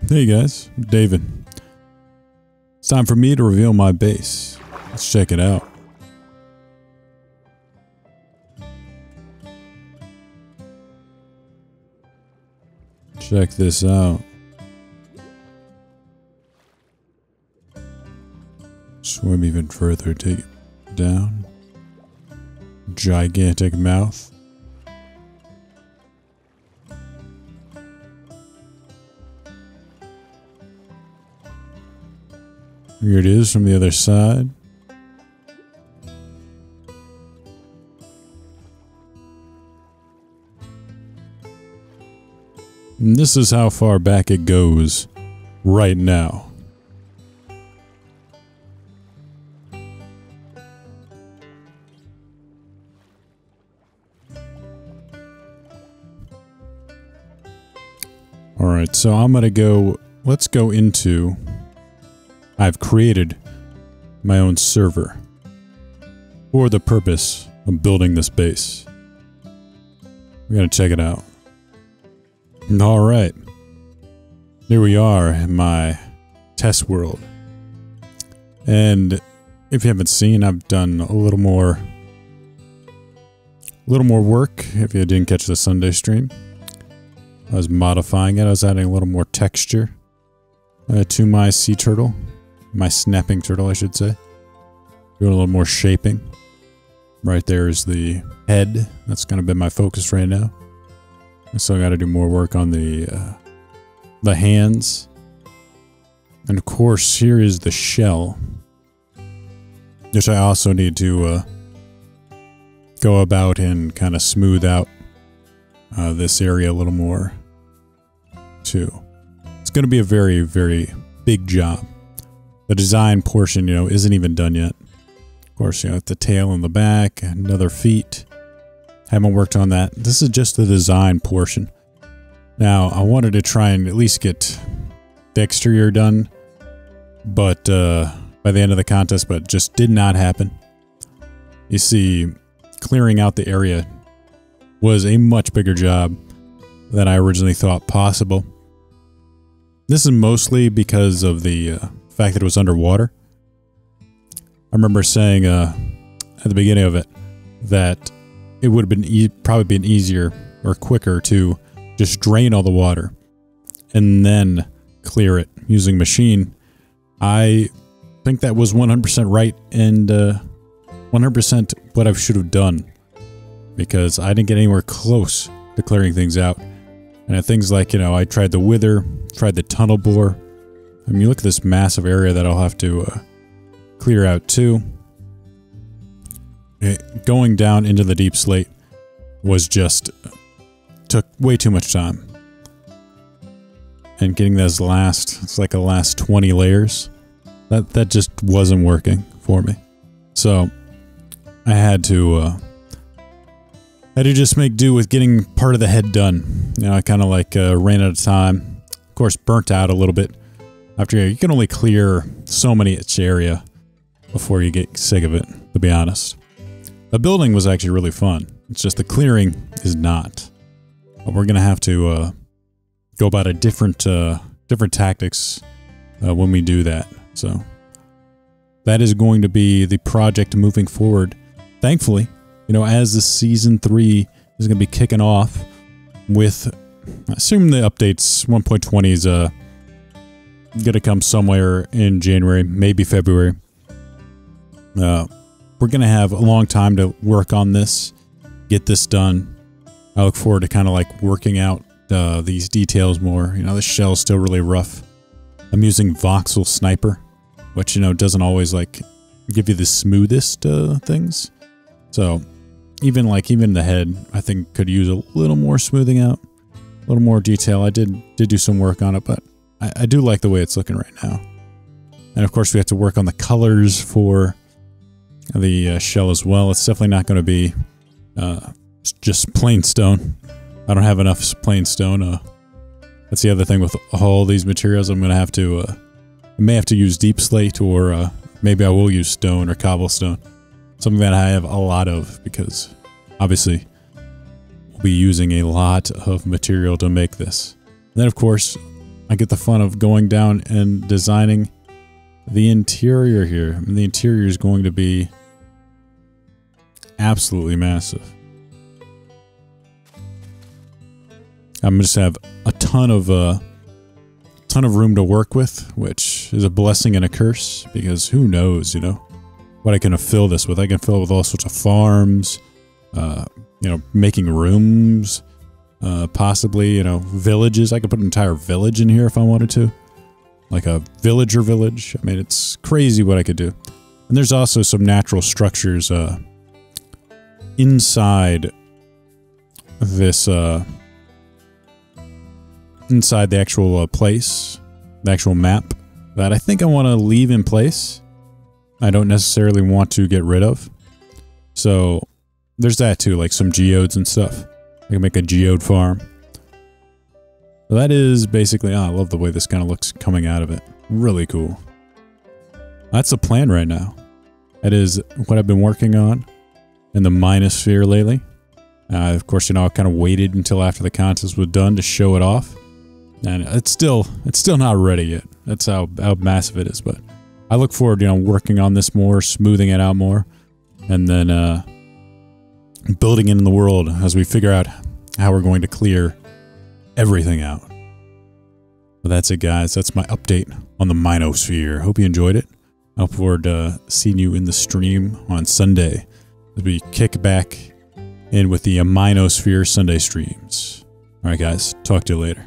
Hey guys, David. It's time for me to reveal my base. Let's check it out. Check this out. Swim even further, take it down. Gigantic mouth. Here it is from the other side. And this is how far back it goes right now. Alright, so I'm gonna go, let's go into, I've created my own server for the purpose of building this base. We're gonna check it out. Alright, here we are in my test world. And if you haven't seen, I've done a little more work. If you didn't catch the Sunday stream, I was modifying it. I was adding a little more texture to my sea turtle. My snapping turtle, I should say. Doing a little more shaping. Right there is the head. That's going to be my focus right now. So I got to do more work on the hands. And of course, here is the shell. Which I also need to go about and kind of smooth out this area a little more too. It's going to be a very, very big job. The design portion, you know, isn't even done yet. Of course, you know, the tail and the back, another feet. Haven't worked on that. This is just the design portion. Now, I wanted to try and at least get the exterior done, but by the end of the contest, but just did not happen. You see, clearing out the area was a much bigger job than I originally thought possible. This is mostly because of the fact that it was underwater. I remember saying at the beginning of it that it would have been probably been easier or quicker to just drain all the water and then clear it using machine. I think that was 100% right and 100% what I should have done, because I didn't get anywhere close to clearing things out. And things like, you know, I tried the wither, tried the tunnel bore. I mean, you look at this massive area that I'll have to clear out too. Going down into the deep slate was just took way too much time. And getting those it's like the last 20 layers, that just wasn't working for me. So I had to just make do with getting part of the head done. You know, I kind of like ran out of time. Of course, burnt out a little bit. After you can only clear so many each area before you get sick of it, to be honest. The building was actually really fun. It's just the clearing is not. But we're gonna have to go about a different tactics when we do that. So that is going to be the project moving forward. Thankfully, you know, as the season 3 is gonna be kicking off with, I assume the updates 1.20 is gonna come somewhere in January, maybe February. We're gonna have a long time to work on this, get this done. I look forward to kind of like working out these details more. You know, the shell's still really rough. I'm using voxel sniper, which, you know, doesn't always like give you the smoothest things. So even the head, I think could use a little more smoothing out, a little more detail. I did do some work on it, but I do like the way it's looking right now. And of course, we have to work on the colors for the shell as well. It's definitely not going to be just plain stone. I don't have enough plain stone. That's the other thing with all these materials. I'm going to have to, I may have to use deep slate, or maybe I will use stone or cobblestone. Something that I have a lot of, because obviously we'll be using a lot of material to make this. And then of course, I get the fun of going down and designing the interior here. And the interior is going to be absolutely massive. I'm just have a ton of room to work with, which is a blessing and a curse, because who knows, you know, what I can fill this with. I can fill it with all sorts of farms, you know, making rooms, possibly, you know, villages. I could put an entire village in here if I wanted to. Like a villager village. I mean, it's crazy what I could do. And there's also some natural structures inside this, inside the actual place, the actual map, that I think I want to leave in place. I don't necessarily want to get rid of. So there's that too, like some geodes and stuff. I can make a geode farm. So that is basically, I love the way this kind of looks coming out of it. Really cool. That's the plan right now. That is what I've been working on in the MineOSphere lately. Of course, you know, I kind of waited until after the contest was done to show it off. And it's still not ready yet. That's how massive it is. But I look forward to, you know, working on this more, smoothing it out more, and then building it in the world as we figure out how we're going to clear everything out. But that's it, guys. That's my update on the MineOSphere. Hope you enjoyed it. I look forward to seeing you in the stream on Sunday as we kick back in with the MineOSphere Sunday streams. All right, guys. Talk to you later.